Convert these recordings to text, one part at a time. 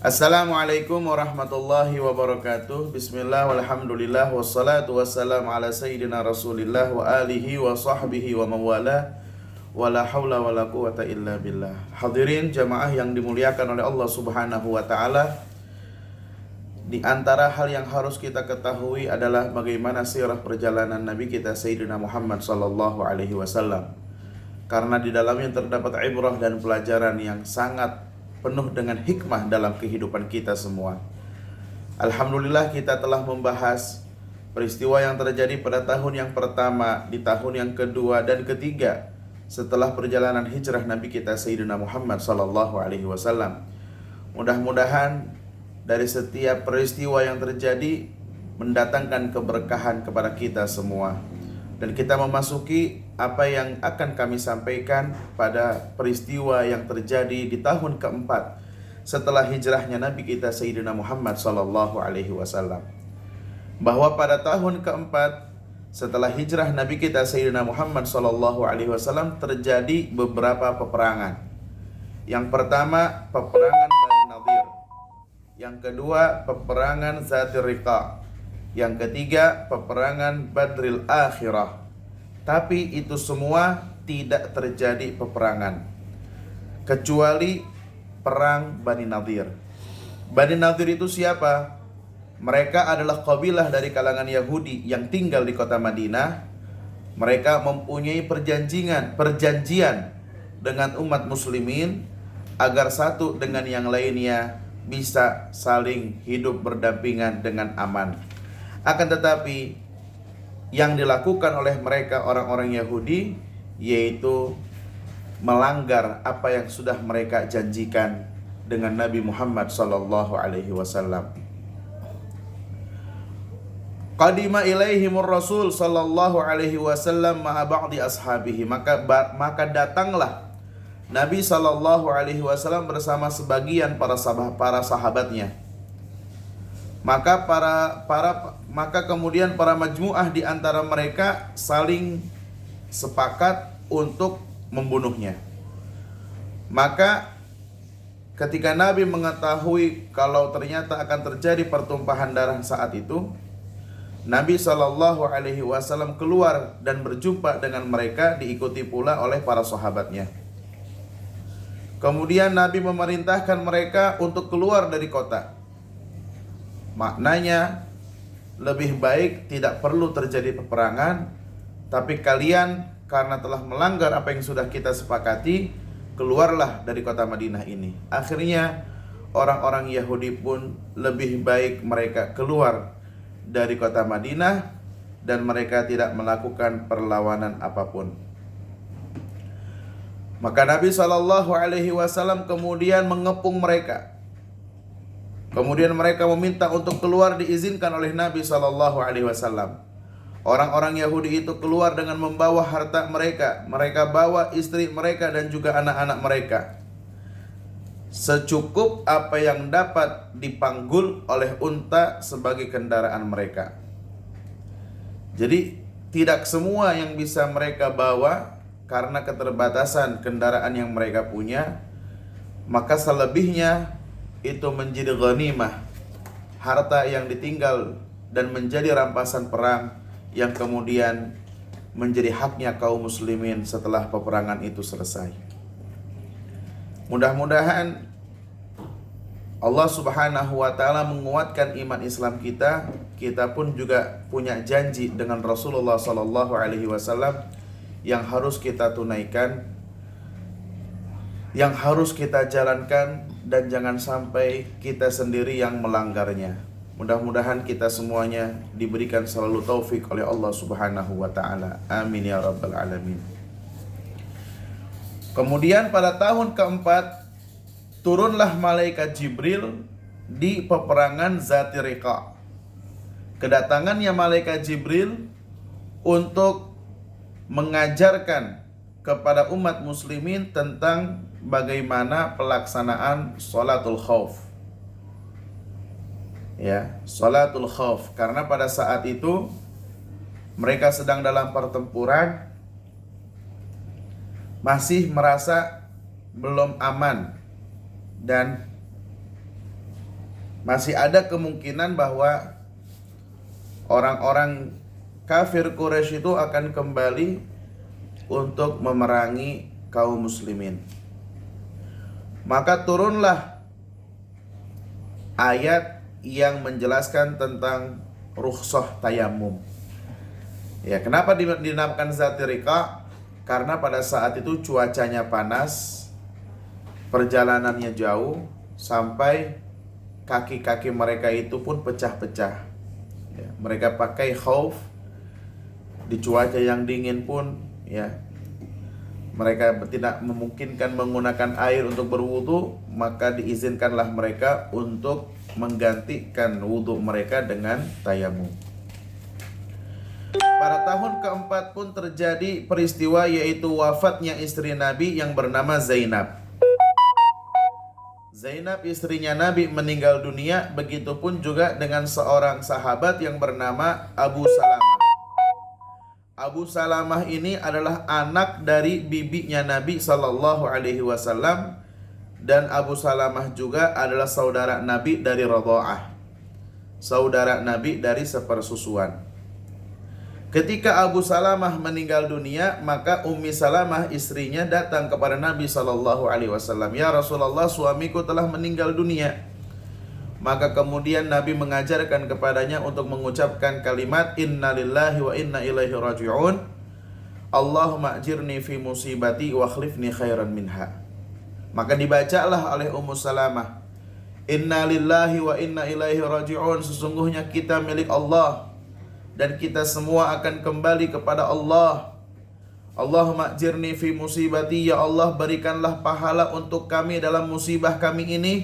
Assalamualaikum warahmatullahi wabarakatuh. Bismillah walhamdulillah wassalatu wassalamu ala sayyidina Rasulillah wa alihi wa sahbihi wa mawala wala haula wala quwata illa billah. Hadirin jamaah yang dimuliakan oleh Allah Subhanahu wa taala, di antara hal yang harus kita ketahui adalah bagaimana sirah perjalanan Nabi kita Sayyidina Muhammad sallallahu alaihi wasallam. Karena di dalamnya terdapat ibrah dan pelajaran yang sangat penuh dengan hikmah dalam kehidupan kita semua. Alhamdulillah kita telah membahas peristiwa yang terjadi pada tahun yang pertama, di tahun yang kedua dan ketiga setelah perjalanan hijrah Nabi kita Sayyidina Muhammad sallallahu alaihi wasallam. Mudah-mudahan dari setiap peristiwa yang terjadi mendatangkan keberkahan kepada kita semua. Dan kita memasuki apa yang akan kami sampaikan pada peristiwa yang terjadi di tahun keempat setelah hijrahnya Nabi kita Sayyidina Muhammad sallallahu alaihi wasallam. Bahwa pada tahun keempat setelah hijrah Nabi kita Sayyidina Muhammad sallallahu alaihi wasallam terjadi beberapa peperangan. Yang pertama, peperangan Bani Nadir. Yang kedua, peperangan Zatir Riqa. Yang ketiga, peperangan Badril Akhirah. Tapi itu semua tidak terjadi peperangan kecuali perang Bani Nadir. Bani Nadir itu siapa? Mereka adalah kabilah dari kalangan Yahudi yang tinggal di kota Madinah. Mereka mempunyai perjanjian dengan umat muslimin agar satu dengan yang lainnya bisa saling hidup berdampingan dengan aman. Akan tetapi yang dilakukan oleh mereka orang-orang Yahudi yaitu melanggar apa yang sudah mereka janjikan dengan Nabi Muhammad sallallahu alaihi wasallam. Qadima ilaihimur Rasul sallallahu alaihi wasallam ma'a ba'di ashabihi, maka datanglah Nabi sallallahu alaihi wasallam bersama sebagian para sahabatnya. Maka kemudian para majmu'ah di antara mereka saling sepakat untuk membunuhnya. Maka ketika Nabi mengetahui kalau ternyata akan terjadi pertumpahan darah saat itu, Nabi sallallahu alaihi wasallam keluar dan berjumpa dengan mereka, diikuti pula oleh para sahabatnya. Kemudian Nabi memerintahkan mereka untuk keluar dari kota. Maknanya lebih baik tidak perlu terjadi peperangan, tapi kalian karena telah melanggar apa yang sudah kita sepakati, keluarlah dari kota Madinah ini. Akhirnya orang-orang Yahudi pun lebih baik mereka keluar dari kota Madinah dan mereka tidak melakukan perlawanan apapun. Maka Nabi SAW kemudian mengepung mereka. Kemudian mereka meminta untuk keluar, diizinkan oleh Nabi SAW. Orang-orang Yahudi itu keluar dengan membawa harta mereka. Mereka bawa istri mereka dan juga anak-anak mereka, secukup apa yang dapat dipanggul oleh unta sebagai kendaraan mereka. Jadi tidak semua yang bisa mereka bawa karena keterbatasan kendaraan yang mereka punya. Maka selebihnya itu menjadi ghanimah, harta yang ditinggal dan menjadi rampasan perang yang kemudian menjadi haknya kaum muslimin setelah peperangan itu selesai. Mudah-mudahan Allah Subhanahu wa taala menguatkan iman Islam kita. Kita pun juga punya janji dengan Rasulullah sallallahu alaihi wasallam yang harus kita tunaikan, yang harus kita jalankan, dan jangan sampai kita sendiri yang melanggarnya. Mudah-mudahan kita semuanya diberikan selalu taufik oleh Allah Subhanahu wa taala. Amin ya rabbal alamin. Kemudian pada tahun keempat turunlah malaikat Jibril di peperangan Zatir Riqa. Kedatangannya malaikat Jibril untuk mengajarkan kepada umat muslimin tentang bagaimana pelaksanaan sholatul khauf. Ya, sholatul khauf, karena pada saat itu mereka sedang dalam pertempuran, masih merasa belum aman dan masih ada kemungkinan bahwa orang-orang kafir Quraisy itu akan kembali untuk memerangi kaum muslimin. Maka turunlah ayat yang menjelaskan tentang rukhsah tayamum. Ya, kenapa dinamakan Zatir Riqa? Karena pada saat itu cuacanya panas, perjalanannya jauh, sampai kaki-kaki mereka itu pun pecah-pecah. Ya, mereka pakai khauf di cuaca yang dingin pun, ya, mereka tidak memungkinkan menggunakan air untuk berwudu, maka diizinkanlah mereka untuk menggantikan wudu mereka dengan tayamum. Pada tahun keempat pun terjadi peristiwa, yaitu wafatnya istri Nabi yang bernama Zainab. Zainab istrinya Nabi meninggal dunia, begitupun juga dengan seorang sahabat yang bernama Abu Salamah. Abu Salamah ini adalah anak dari bibinya Nabi Sallallahu Alaihi Wasallam, dan Abu Salamah juga adalah saudara Nabi dari radha'ah, saudara Nabi dari sepersusuan. Ketika Abu Salamah meninggal dunia, maka Ummi Salamah istrinya datang kepada Nabi Sallallahu Alaihi Wasallam, "Ya Rasulullah, suamiku telah meninggal dunia." Maka kemudian Nabi mengajarkan kepadanya untuk mengucapkan kalimat Inna lillahi wa inna ilaihi raji'un, Allahumma ajirni fi musibati wa khlifni khairan minha. Maka dibacalah oleh Ummu Salamah, Inna lillahi wa inna ilaihi raji'un, sesungguhnya kita milik Allah dan kita semua akan kembali kepada Allah. Allahumma ajirni fi musibati, ya Allah berikanlah pahala untuk kami dalam musibah kami ini,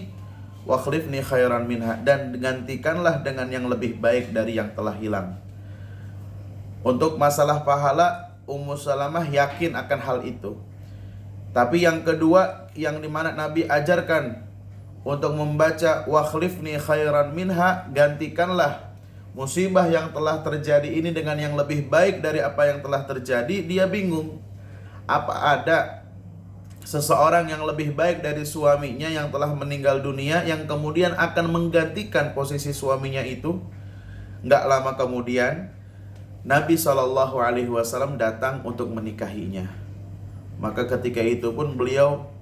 wa khlifni khairan minha, dan gantikanlah dengan yang lebih baik dari yang telah hilang. Untuk masalah pahala, Ummu Salamah yakin akan hal itu. Tapi yang kedua, yang dimana Nabi ajarkan untuk membaca wa khlifni khairan minha, gantikanlah musibah yang telah terjadi ini dengan yang lebih baik dari apa yang telah terjadi. Dia bingung, apa ada seseorang yang lebih baik dari suaminya yang telah meninggal dunia yang kemudian akan menggantikan posisi suaminya itu? Nggak lama kemudian Nabi SAW datang untuk menikahinya. Maka ketika itu pun beliau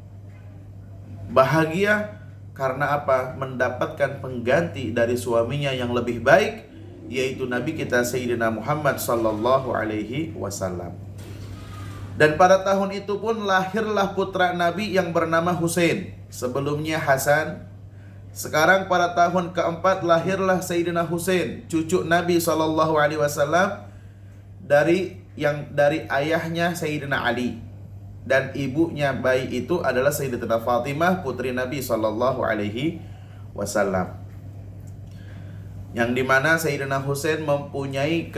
bahagia karena apa? Mendapatkan pengganti dari suaminya yang lebih baik, yaitu Nabi kita Sayyidina Muhammad sallallahu alaihi wasallam. Dan pada tahun itu pun lahirlah putra Nabi yang bernama Husain. Sebelumnya Hasan. Sekarang pada tahun keempat lahirlah Sayyidina Husain, cucu Nabi sallallahu alaihi wasallam, dari ayahnya Sayyidina Ali, dan ibunya bayi itu adalah Sayyidatina Fatimah, putri Nabi sallallahu alaihi wasallam. Yang dimana Sayyidina Husain mempunyai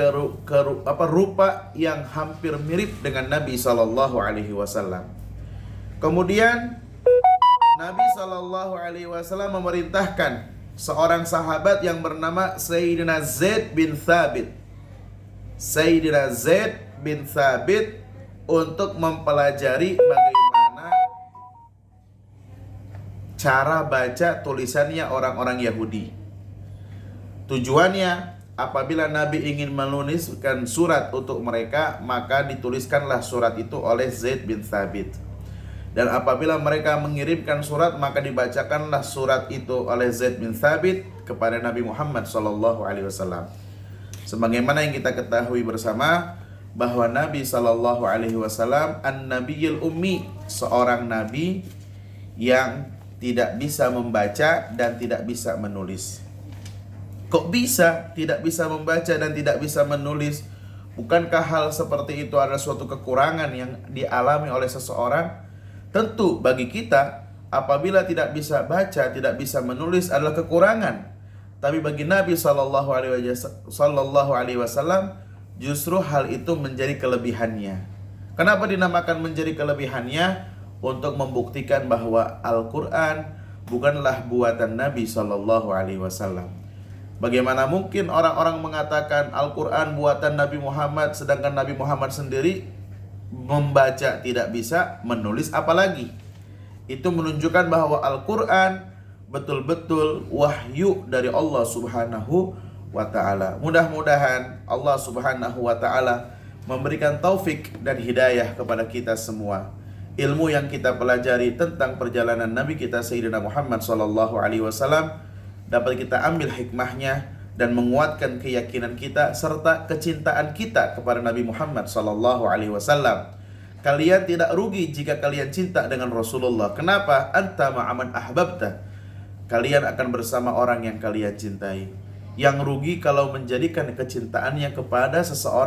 rupa yang hampir mirip dengan Nabi Sallallahu Alaihi Wasallam. Kemudian Nabi Sallallahu Alaihi Wasallam memerintahkan seorang sahabat yang bernama Sayyidina Zaid bin Thabit, Sayyidina Zaid bin Thabit, untuk mempelajari bagaimana cara baca tulisannya orang-orang Yahudi. Tujuannya, apabila Nabi ingin menuliskan surat untuk mereka, maka dituliskanlah surat itu oleh Zaid bin Thabit. Dan apabila mereka mengirimkan surat, maka dibacakanlah surat itu oleh Zaid bin Thabit kepada Nabi Muhammad SAW. Sebagaimana yang kita ketahui bersama, bahwa Nabi SAW an-Nabiyul Ummi, seorang Nabi yang tidak bisa membaca dan tidak bisa menulis. Kok bisa tidak bisa membaca dan tidak bisa menulis? Bukankah hal seperti itu adalah suatu kekurangan yang dialami oleh seseorang? Tentu bagi kita, apabila tidak bisa baca, tidak bisa menulis adalah kekurangan. Tapi bagi Nabi Sallallahu Alaihi Wasallam justru hal itu menjadi kelebihannya. Kenapa dinamakan menjadi kelebihannya? Untuk membuktikan bahwa Al-Quran bukanlah buatan Nabi Sallallahu Alaihi Wasallam. Bagaimana mungkin orang-orang mengatakan Al-Quran buatan Nabi Muhammad, sedangkan Nabi Muhammad sendiri membaca tidak bisa, menulis apalagi? Itu menunjukkan bahwa Al-Quran betul-betul wahyu dari Allah Subhanahu wa ta'ala. Mudah-mudahan Allah Subhanahu wa ta'ala memberikan taufik dan hidayah kepada kita semua. Ilmu yang kita pelajari tentang perjalanan Nabi kita Sayyidina Muhammad sallallahu alaihi wasallam dapat kita ambil hikmahnya dan menguatkan keyakinan kita serta kecintaan kita kepada Nabi Muhammad sallallahu alaihi wasallam. Kalian tidak rugi jika kalian cinta dengan Rasulullah. Kenapa? Anta ma'aman ahbabta. Kalian akan bersama orang yang kalian cintai. Yang rugi kalau menjadikan kecintaannya kepada seseorang